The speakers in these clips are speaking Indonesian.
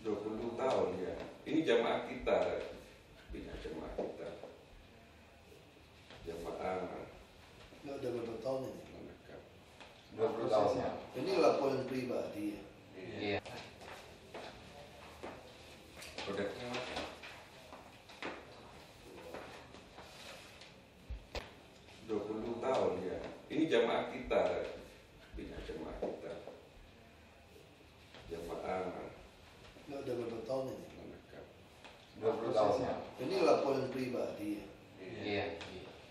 20 tahun ya. Ini jamaah kita, punya jamaah kita. Jamaah Nggak udah berapa tahun ini? 20 tahun ya. Ini laporan pribadi ya. Iya. Kodeknya Mas. Tahun ya. Ini jamaah kita, punya jamaah kita. Jamaah Nggak udah berapa tahun ini? 20 tahun ya. Ini laporan pribadi ya. Iya.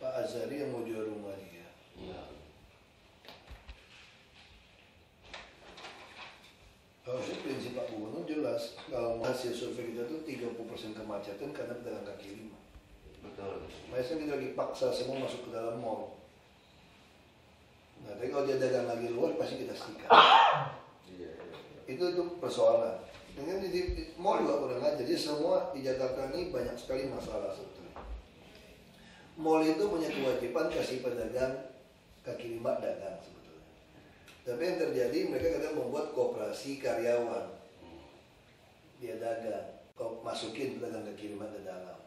Pak Azhari yang mau jual rumah dia. Iya. Harusnya prinsip Pak Gubernur jelas. Kalau hasil survei kita tuh 30% kemacetan karena pedagang kaki lima. Betul. Biasanya kita lagi paksa semua masuk ke dalam mall. Nah, tapi kalau dia dagang lagi luar pasti kita sikat. Iya. Itu persoalan. Dengan di mall juga kurang aja. Jadi semua di Jakarta ini banyak sekali masalah sebetulnya. Mall itu punya kewajiban kasih pedagang kaki lima dagang sebetulnya. Tapi yang terjadi mereka kadang membuat koperasi karyawan. Dia dagang, masukin pedagang kaki lima ke dalam.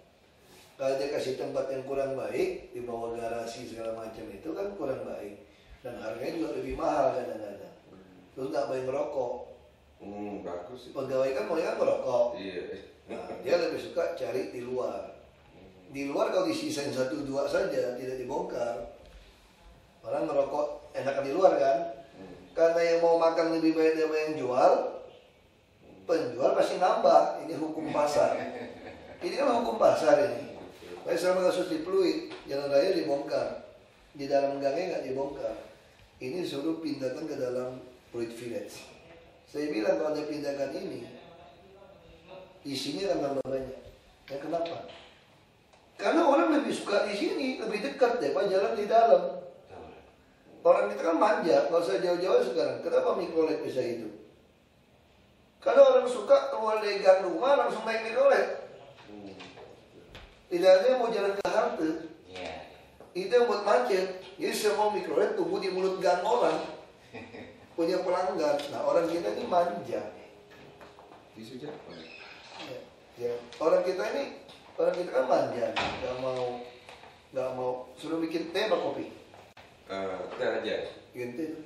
Kalau dia kasih tempat yang kurang baik, di bawah garasi segala macam itu kan kurang baik. Dan harganya juga lebih mahal kadang-kadang. Terus nggak boleh ngerokok. Bagus sih. Pegawai kan maunya ngerokok. Iya. Nah, dia lebih suka cari di luar. Di luar kalau disisain 1-2 saja, tidak dibongkar. Orang ngerokok enakan di luar kan. Karena yang mau makan lebih baik daripada yang jual, penjual pasti nambah. Ini hukum pasar. Ini kan hukum pasar ini. Kayak sama kasus di Pluit, jalan raya dibongkar. Di dalam gangnya nggak dibongkar. Ini suruh pindahkan ke dalam Pluit Village. Saya bilang kalau Anda pindahkan ini, isinya akan tambah banyak. Ya kenapa? Karena orang lebih suka di sini, lebih dekat daripada jalan di dalam. Orang kita kan manja, kalau saya jauh-jauh sekarang. Kenapa mikrolet bisa hidup? Karena orang suka keluar dari gang rumah langsung naik mikrolet. Tidak ada yang mau jalan ke halte. Itu yang buat macet. Jadi semua mikrolet tumbuh di mulut gang orang. Punya pelanggan. Nah orang kita ini manja. Tisu Jepang. Ya. Orang kita kan manja. Gak mau suruh bikin teh apa kopi. Teh aja. Gitu.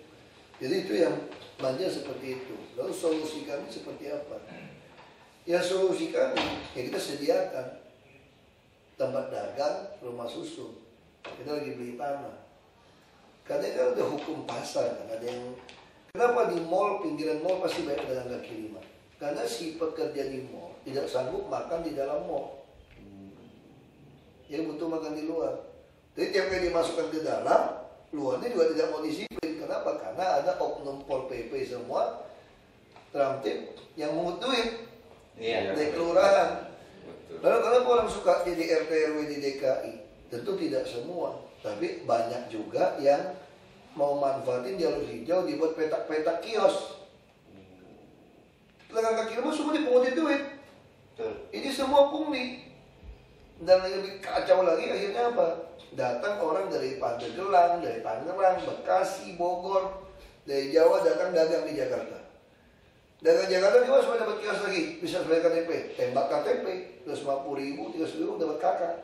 Jadi itu yang manja seperti itu. Lalu solusi kami seperti apa? Ya solusi kami ya kita sediakan tempat dagang, rumah susun. Kita lagi beli tanah. Karena kan udah hukum pasar kan. Ada yang kenapa di mall, pinggiran mall pasti banyak pedagang kaki lima? Karena si pekerja di mall tidak sanggup makan di dalam mall. Dia butuh makan di luar. Jadi tiap kali dimasukkan ke dalam, luarnya juga tidak mau disiplin. Kenapa? Karena ada oknum Pol PP semua, tramtip yang mungut duit dari kelurahan. Lalu kenapa orang suka jadi RT RW di DKI? Tentu tidak semua, tapi banyak juga yang mau manfaatin jalur hijau dibuat petak-petak kios. Pedagang kaki lima semua dipungutin duit. Ini semua pungli. Dan lebih kacau lagi akhirnya apa? Datang orang dari Pandeglang, dari Tangerang, Bekasi, Bogor, dari Jawa datang dagang di Jakarta. Dagang Jakarta dia semua dapat kios lagi, bisa sebagai KTP, tembak KTP, 250.000, 300.000 dapat kakak.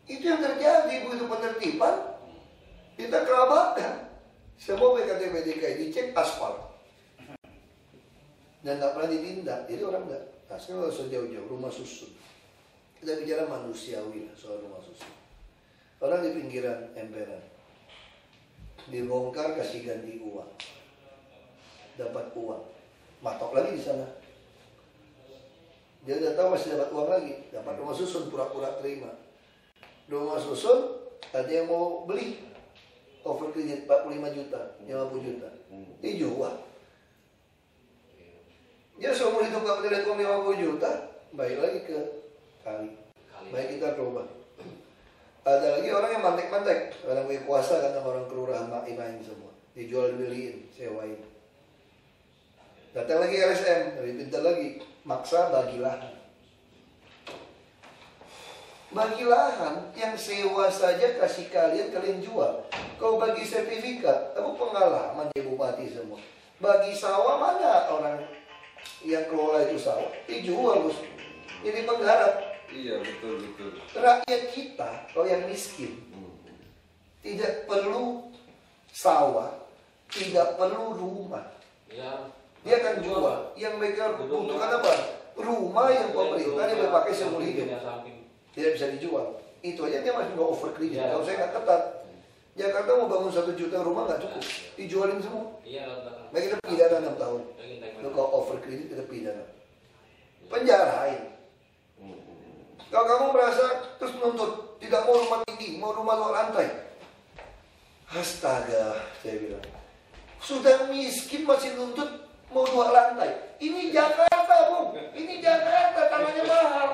Itu yang terjadi begitu penertiban, kita kerabatkan. Semua PKTP DKI dicek aspal. Dan nggak pernah ditindak, jadi orang nggak. Nah sekarang harus jauh-jauh, rumah susun. Kita bicara manusiawi lah soal rumah susun. Orang di pinggiran emperan, dibongkar kasih ganti uang, dapat uang, matok lagi di sana. Dia udah tahu masih dapat uang lagi, dapat rumah susun pura-pura terima. Rumah susun, ada yang mau beli, over kredit 45 juta, 50 juta, dijual. Dia seumur hidup gak punya uang 50 juta, baik lagi ke kali. Baik kita coba. Ada lagi orang yang mantek-mantek, orang punya kuasa kan orang kelurahan main-main semua, dijual dibeliin, sewain. Datang lagi LSM, lebih pintar lagi, maksa bagi lahan. Bagi lahan yang sewa saja kasih kalian jual. Kau bagi sertifikat, aku pengalaman di bupati semua. Bagi sawah mana orang yang kelola itu sawah, dijual bos. Jadi penggarap. Iya betul. Rakyat kita, kalau yang miskin, tidak perlu sawah, tidak perlu rumah. Ya. Dia akan jual. Yang mereka butuhkan apa? Rumah yang pemerintah dia pakai seumur hidup. Tidak bisa dijual. Itu aja dia masih nggak over kredit. Ya. Kalau saya nggak ketat, Jakarta mau bangun 1 juta rumah nggak cukup, dijualin semua. Iya. Mereka kita pidana 6 tahun. Lu kalau over kredit kita pidana, penjarain. Kalau kamu merasa terus menuntut tidak mau rumah tinggi, mau rumah 2 lantai, astaga, saya bilang sudah miskin masih nuntut mau 2 lantai. Ini Jakarta, Bu. Ini Jakarta, tanahnya mahal.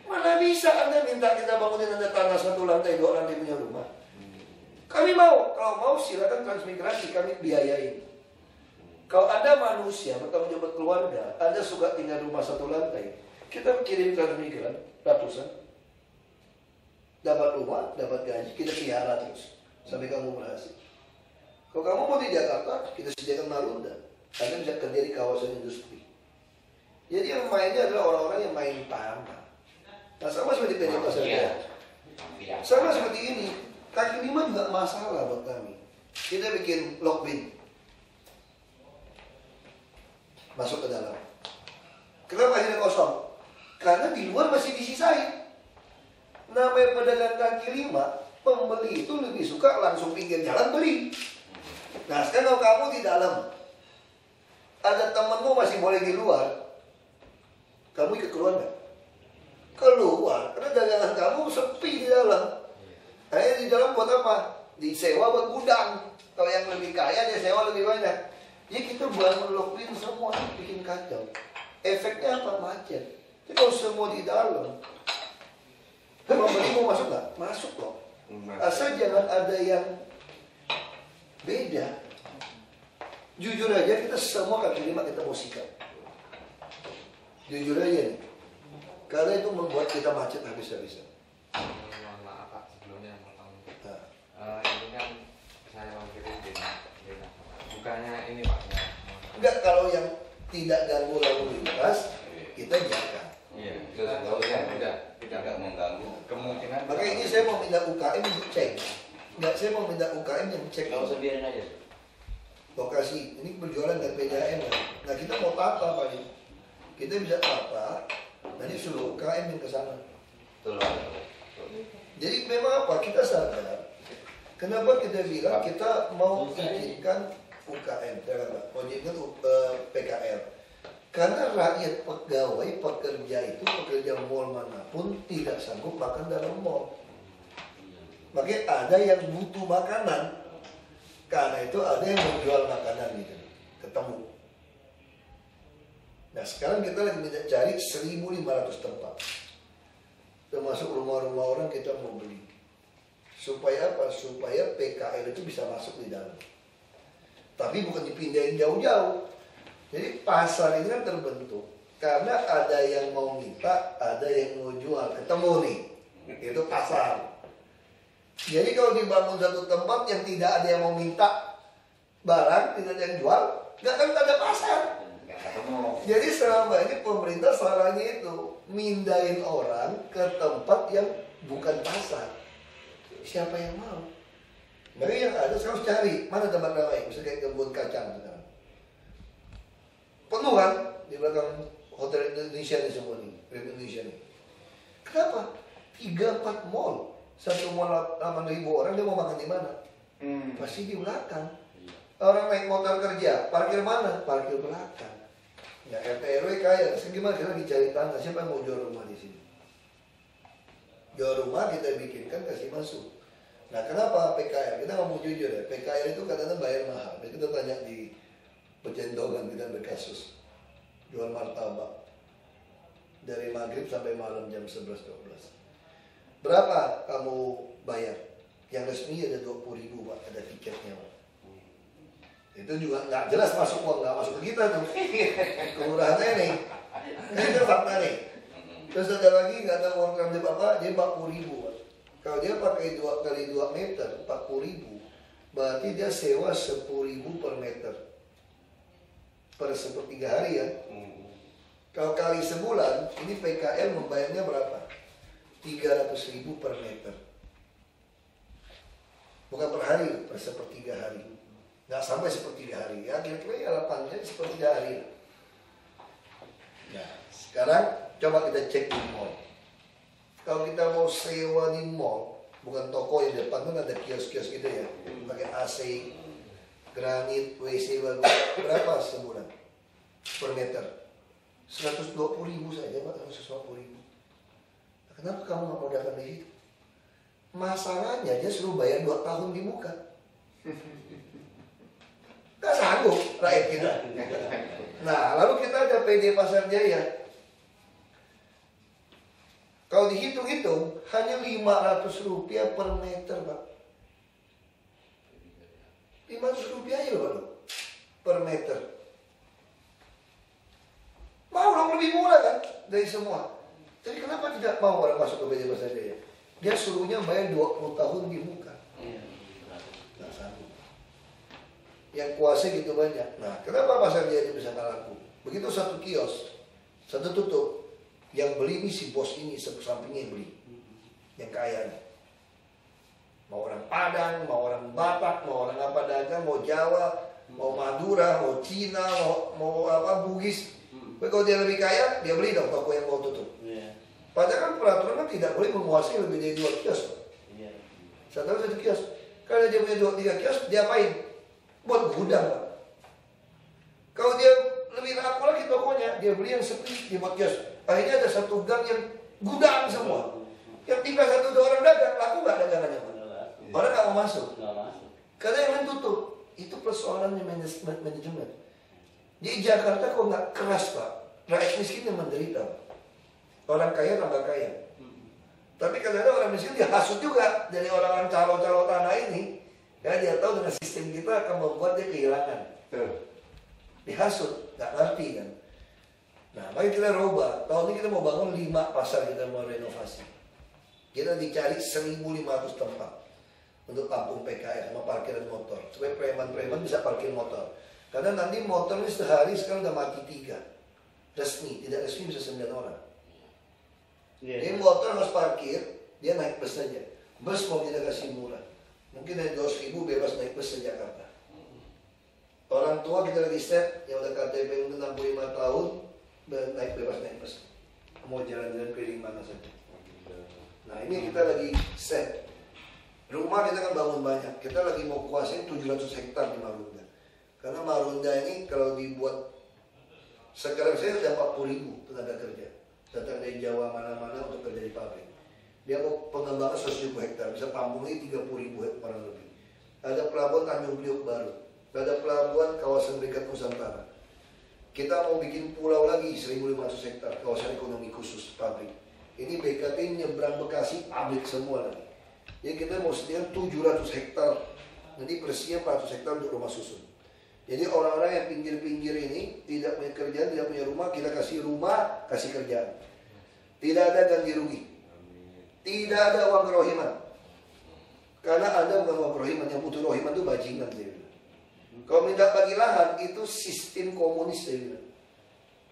Mana bisa Anda minta kita bangunin Anda tanah 1 lantai, 2 lantai punya rumah? Kami mau, kalau mau silakan transmigrasi, kami biayain. Kalau ada manusia bertanggung jawab keluarga, Anda suka tinggal rumah 1 lantai, kita kirim transmigran ratusan, dapat rumah, dapat gaji, kita pelihara terus sampai kamu berhasil. Kalau kamu mau di Jakarta, kita sediakan Marunda, Anda bisa kerja di kawasan industri. Jadi yang mainnya adalah orang-orang yang main tanah. Nah sama seperti PD Pasar Jaya. Sama seperti ini, kaki 5 juga masalah buat kami. Kita bikin lock bin, masuk ke dalam. Kenapa akhirnya kosong? Karena di luar masih disisain. Namanya pedagang kaki 5, pembeli itu lebih suka langsung pinggir jalan beli. Nah sekarang kalau kamu di dalam, ada temenmu masih boleh di luar, kamu ikut keluar nggak? Keluar, karena dagangan kamu sepi di dalam. Akhirnya di dalam buat apa? Disewa buat gudang. Kalau yang lebih kaya dia sewa lebih banyak. Jadi kita bangun lockdown semua, bikin kacau. Efeknya apa? Macet. Jadi kalau semua di dalam, pembeli mau masuk nggak? Masuk loh. Asal jangan ada yang beda. Jujur aja kita semua kaki 5 kita mau sikap. Jujur aja nih. Karena itu membuat kita macet habis-habisan. Maaf Pak, sebelumnya potong. Ini kan saya mau kirim bukannya ini Pak ya. Enggak, kalau yang tidak ganggu lalu lintas kita biarkan. Iya, sudah tidak mengganggu kemungkinan. Makanya ini saya mau minta UKM untuk cek. Enggak, saya mau minta UKM yang cek. Kalau biarin aja. Lokasi ini berjualan dengan PDAM. Nah kita mau tata Pak. Kita bisa tata. Nanti suruh UKM yang ke sana. Betul. Jadi memang apa? Kita sadar. Kenapa kita bilang kita mau izinkan UKM, mau izinkan PKL? Karena rakyat pegawai pekerja itu pekerja mall manapun tidak sanggup makan dalam mall. Makanya ada yang butuh makanan. Karena itu ada yang menjual makanan gitu. Ketemu. Nah sekarang kita lagi cari 1.500 tempat, termasuk rumah-rumah orang kita mau beli. Supaya apa? Supaya PKL itu bisa masuk di dalam. Tapi bukan dipindahin jauh-jauh. Jadi pasar ini kan terbentuk karena ada yang mau minta, ada yang mau jual. Ketemu nih, itu pasar. Jadi kalau dibangun satu tempat yang tidak ada yang mau minta barang, tidak ada yang jual, nggak akan ada pasar. Jadi selama ini pemerintah salahnya itu mindahin orang ke tempat yang bukan pasar. Siapa yang mau? Nah yang ada sekarang harus cari mana tempat ramai, misalnya kayak kebun kacang sekarang. Penuh kan di belakang hotel Indonesia ini semua nih, Indonesia nih. Kenapa? 3-4 mall, satu mall 8.000 orang, dia mau makan di mana? Pasti di belakang. Orang naik motor kerja, parkir mana? Parkir belakang. Ya RT RW kaya, gimana kita dicari tanah, siapa yang mau jual rumah di sini? Jual rumah kita bikinkan kasih masuk. Nah kenapa PKL? Kita ngomong jujur ya, PKL itu kadang-kadang bayar mahal. Kita tanya di Pecentongan, kita berkasus jual martabak dari maghrib sampai malam jam 11-12. Berapa kamu bayar? Yang resmi ada 20.000 Pak, ada tiketnya Pak. Itu juga nggak jelas masuk uang, nggak masuk ke kita tuh. Kelurahannya nih, ini itu fakta nih. Terus ada lagi nggak ada uang kerja apa, dia 40.000 Pak. Kalau dia pakai 2 kali 2 meter, 40.000, berarti dia sewa 10.000 per meter. per sepertiga hari ya. Kalau kali sebulan, ini PKL membayarnya berapa? 300.000 per meter. Bukan per hari, per sepertiga hari. Nggak sampai sepertiga hari ya, kira-kira ya 8 jam sepertiga hari. Nah, sekarang coba kita cek di mall. Kalau kita mau sewa di mall, bukan toko yang depan kan ada kios-kios gitu ya, pakai AC, granit, WC bagus. Berapa sebulan per meter? 120.000 saja Pak, 120.000. Nah, kenapa kamu nggak mau datang di situ? Masalahnya dia suruh bayar 2 tahun di muka. Nggak sanggup rakyat kita. Nah, lalu kita ada PD Pasar Jaya. Kalau dihitung-hitung hanya Rp500 per meter Pak. Rp500 aja loh Pak, per meter. Mau dong lebih murah kan dari semua. Jadi kenapa tidak mau orang masuk ke PD Pasar Jaya? Dia suruhnya bayar 20 tahun di muka. Nggak sanggup. Yang kuasa gitu banyak. Nah, kenapa Pasar Jaya itu bisa nggak laku? Begitu satu kios, satu tutup, yang beli ini si bos ini, sampingnya yang beli, yang kaya nih. Mau orang Padang, mau orang Batak, mau orang apa dagang, mau Jawa, mau Madura, mau Cina, mau apa Bugis. Tapi kalau dia lebih kaya, dia beli dong toko yang mau tutup. Padahal kan peraturan kan tidak boleh menguasai lebih dari 2 kios. Satu kios. Kalau dia punya 2-3 kios, dia apain? Buat gudang Pak. Kalau dia lebih laku lagi tokonya, dia beli yang sepi, dia buat kios. Akhirnya ada satu gang yang gudang semua. Yang tinggal 1-2 orang dagang, laku nggak dagangannya Pak? Orang nggak mau masuk. Karena yang lain tutup. Itu persoalannya manajemen. Di Jakarta kok nggak keras Pak? Rakyat miskin yang menderita Pak. Orang kaya tambah kaya. Tapi kadang-kadang orang miskin dia hasut juga dari orang-orang calo-calo tanah ini. Karena dia tahu dengan sistem kita akan membuat dia kehilangan. Dihasut, nggak ngerti kan. Nah, mari kita rubah. Tahun ini kita mau bangun 5 pasar, kita mau renovasi. Kita dicari 1.500 tempat untuk tampung PKL sama parkiran motor. Supaya preman-preman bisa parkir motor. Karena nanti motor ini sehari sekarang udah mati 3. Resmi, tidak resmi bisa 9 orang. Ini motor harus parkir, dia naik bus saja. Bus mau kita kasih murah. Mungkin dari 200.000 bebas naik bus ke Jakarta. Orang tua kita lagi set, yang udah KTP mungkin 65 tahun, naik bebas naik bus. Mau jalan-jalan keliling mana saja. Nah ini kita lagi set. Rumah kita kan bangun banyak. Kita lagi mau kuasain 700 hektar di Marunda. Karena Marunda ini kalau dibuat, sekarang saya ada 40.000 tenaga kerja. Datang dari Jawa mana-mana untuk kerja di pabrik. Dia mau pengembangan 100.000 hektar, bisa tampung ini 30.000 hektar lebih. Ada pelabuhan Tanjung Priok baru, ada pelabuhan kawasan Berikat Nusantara. Kita mau bikin pulau lagi 1.500 hektar, kawasan ekonomi khusus pabrik. Ini BKT nyebrang Bekasi, pabrik semua lagi. Jadi kita mau sediakan 700 hektar, nanti bersihnya 400 hektar untuk rumah susun. Jadi orang-orang yang pinggir-pinggir ini tidak punya kerjaan, tidak punya rumah, kita kasih rumah, kasih kerjaan. Tidak ada ganti rugi. Tidak ada uang kerohiman. Karena Anda bukan uang kerohiman, yang butuh rohiman itu bajingan. Kalau minta bagi lahan, itu sistem komunis.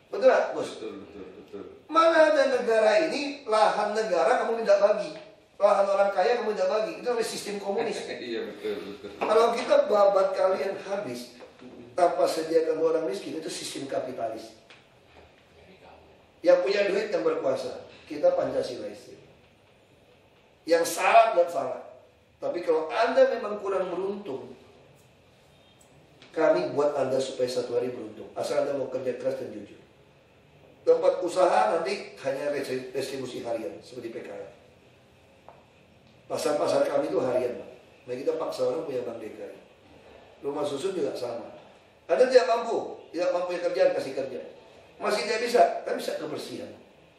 Betul gak, Bos? Betul. Mana ada negara ini, lahan negara kamu minta bagi. Lahan orang kaya kamu minta bagi. Itu namanya sistem komunis. Iya, betul. Kalau kita babat kalian habis, tanpa sediakan orang miskin, itu sistem kapitalis. Yang punya duit yang berkuasa. Kita Pancasilais. Yang salah dan salah. Tapi kalau Anda memang kurang beruntung, kami buat Anda supaya satu hari beruntung. Asal Anda mau kerja keras dan jujur. Tempat usaha nanti hanya retribusi harian, seperti PKL. Pasar-pasar kami itu harian. Nah kita paksa orang punya bank DKI. Rumah susun juga sama. Anda tidak mampu punya kerjaan, kasih kerja. Masih tidak bisa, tapi bisa kebersihan.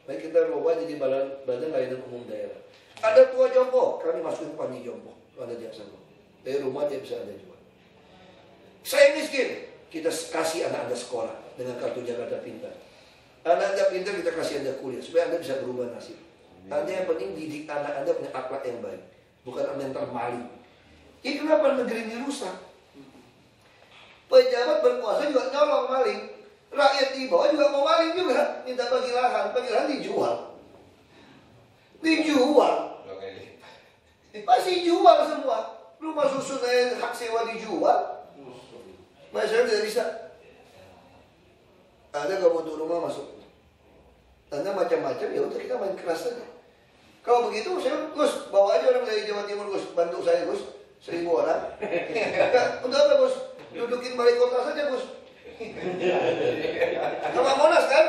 Baik kita ubah jadi badan layanan umum daerah. Ada tua jompo, kami masukin panti jompo. Anda tidak sanggup. Dari rumah dia bisa Anda jual. Saya miskin, kita kasih anak Anda sekolah dengan kartu Jakarta Pintar. Anak Anda pintar, kita kasih Anda kuliah supaya Anda bisa berubah nasib. Anda yang penting didik anak Anda punya akhlak yang baik, bukan mental maling. Ini kenapa negeri ini rusak? Pejabat berkuasa juga nyolong maling. Rakyat di bawah juga mau maling juga, minta bagi lahan dijual. Pasti jual semua. Rumah susun aja hak sewa dijual. Masyarakat tidak bisa. Ada kalau untuk rumah masuk. Anda macam-macam, ya udah kita main keras saja. Kalau begitu, saya Gus, bawa aja orang dari Jawa Timur, Gus, bantu saya, Gus, 1000 orang. Untuk apa, Gus? Dudukin balai kota saja, Gus. Sama Monas kan?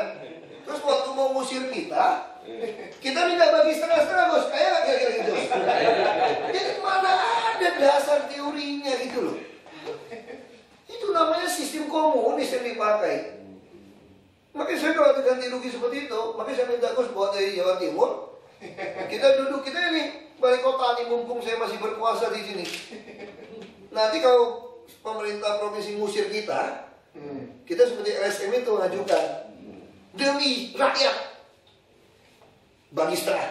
Terus waktu mau ngusir kita minta bagi setengah-setengah, Gus. Kayak nggak kira-kira gitu? Jadi mana ada dasar teorinya gitu loh. Itu namanya sistem komunis yang dipakai. Makanya saya kalau ada ganti rugi seperti itu, makanya saya minta Gus buat dari Jawa Timur. Kita duduk, kita ini balai kota nih, mumpung saya masih berkuasa di sini. Nanti kalau pemerintah provinsi ngusir kita seperti LSM itu mengajukan demi rakyat bagi setengah.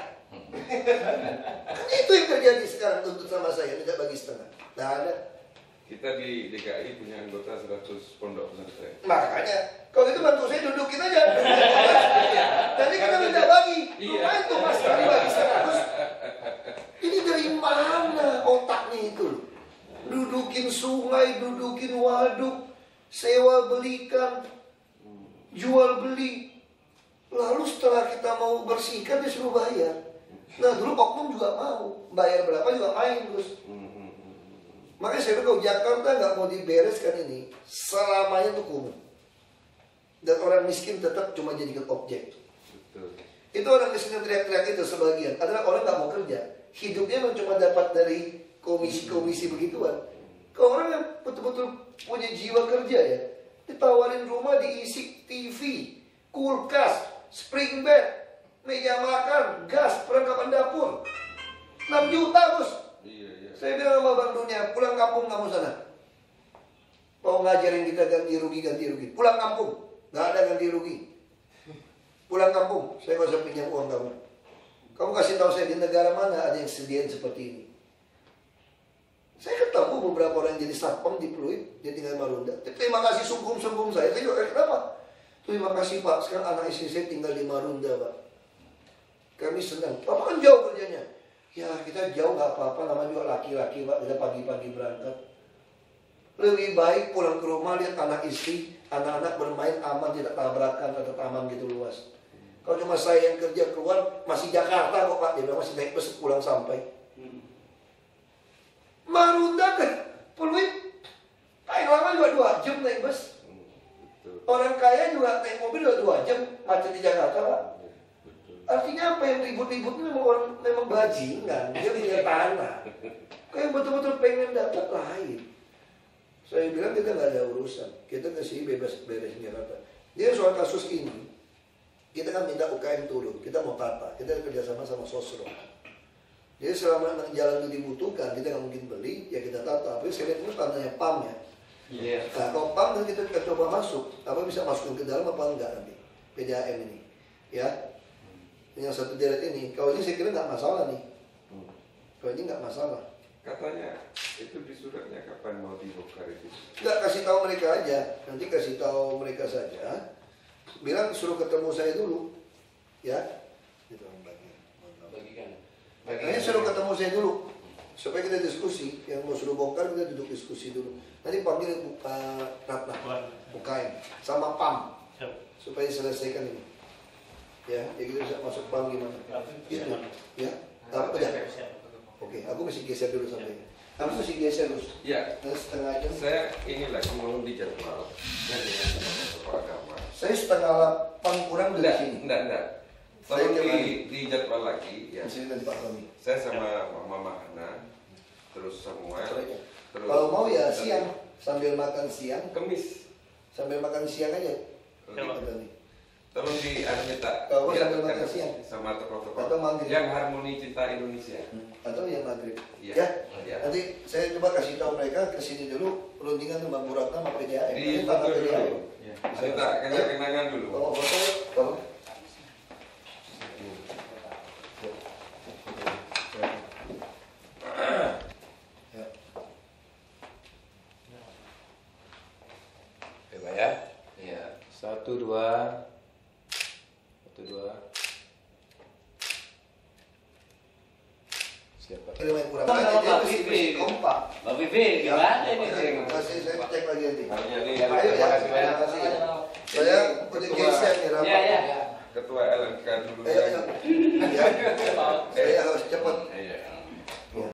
Kan itu yang terjadi sekarang, tuntut sama saya tidak bagi setengah. Nah ada. Kita di DKI punya anggota 100 pondok pesantren. Makanya, kalau itu bantu saya dudukin aja. Nanti kita minta bagi. Lumayan tuh mas, kali bagi 100. Ini dari mana otaknya itu? Dudukin sungai, dudukin waduk, sewa belikan, jual beli. Lalu setelah kita mau bersihkan, dia suruh bayar. Nah dulu oknum juga mau. Bayar berapa juga main terus. Makanya saya bilang kalau Jakarta nggak mau dibereskan ini, selamanya itu kumuh. Dan orang miskin tetap cuma jadikan objek. Betul. Itu orang miskin yang teriak-teriak itu sebagian adalah orang nggak mau kerja. Hidupnya memang cuma dapat dari komisi-komisi begituan. Kalau orang yang betul-betul punya jiwa kerja ya, ditawarin rumah diisi TV, kulkas, spring bed, meja makan, gas, perlengkapan dapur. 6 juta, Gus. Saya bilang sama Bank Dunia, pulang kampung kamu sana. Mau ngajarin kita ganti rugi. Pulang kampung, nggak ada ganti rugi. Pulang kampung, saya nggak usah pinjam uang kamu. Kamu kasih tahu saya di negara mana ada yang sediain seperti ini. Saya ketemu beberapa orang yang jadi satpam di Pluit, dia tinggal di Marunda. Terima kasih sungkum-sungkum saya. Saya juga, kenapa? Terima kasih Pak, sekarang anak istri saya tinggal di Marunda Pak. Kami senang. Bapak kan jauh kerjanya. Ya kita jauh nggak apa-apa, namanya juga laki-laki Pak, kita pagi-pagi berangkat. Lebih baik pulang ke rumah lihat anak istri, anak-anak bermain aman, tidak tabrakan atau taman gitu luas. Kalau cuma saya yang kerja keluar, masih Jakarta kok Pak, dia bilang masih naik bus pulang sampai. Marunda kan, Pluit, paling lama juga 2 jam naik bus. Orang kaya juga naik mobil juga 2 jam, macet di Jakarta Pak. Artinya apa yang ribut-ribut itu memang bajingan, dia lihat tanah. Kayak betul-betul pengen dapat lain. Saya bilang kita nggak ada urusan, kita kasih bebas beres Jakarta. Dia soal kasus ini, kita kan minta UKM turun, kita mau tata, kita kerjasama sama Sosro. Jadi selama jalan itu dibutuhkan, kita nggak mungkin beli, ya kita tata. Tapi saya lihat itu tanahnya PAM ya. Nah kalau PAM nanti kita coba masuk, apa bisa masukin ke dalam apa enggak nanti PDAM ini, ya. Yang satu deret ini, kalau ini saya kira nggak masalah nih. Kalau ini nggak masalah. Katanya itu di suratnya kapan mau dibongkar itu? Nggak, kasih tahu mereka aja. Nanti kasih tahu mereka saja. Bilang suruh ketemu saya dulu, ya. Gitu, bagikan. Makanya suruh ketemu saya dulu, supaya kita diskusi. Yang mau suruh bongkar kita duduk diskusi dulu. Nanti panggil Ratna, UKM, sama PAM, supaya selesaikan ini. Ya, kita bisa masuk PAM gimana? Gitu. Ya, apa aja? Oke, aku mesti geser dulu sampai. Kamu mesti geser dulu. Ya, setengah jam. Saya ini lagi mau dijadwal dengan tokoh agama. Saya setengah 8 kurang dari sini. Enggak. Tolong dijadwal lagi. Ya. Saya sama Mama Hana, terus semua. Terus, kalau mau ya siang, sambil makan siang. Kemis. Sambil makan siang aja. Tolong minta sama tokoh-tokoh yang harmoni cinta Indonesia atau yang maghrib ya. Nanti saya coba kasih tahu mereka kesini dulu rundingan sama Bu Ratna sama PDAM di foto dulu minta kenang-kenangan dulu. Tolong. Ya. 1, 1, 2. Siapa? Kiriman kurang Kalau aja, dia Mbak mesti Vivi. kompak. Mbak Vivi, gimana ini? Masih saya cek lagi nanti. Jadi Ayo ya, terima kasih ya. Saya udah geser nih rapat. Iya, iya. ketua LMK dulu. Ayo, ayo. Ya, saya harus cepat. Iya.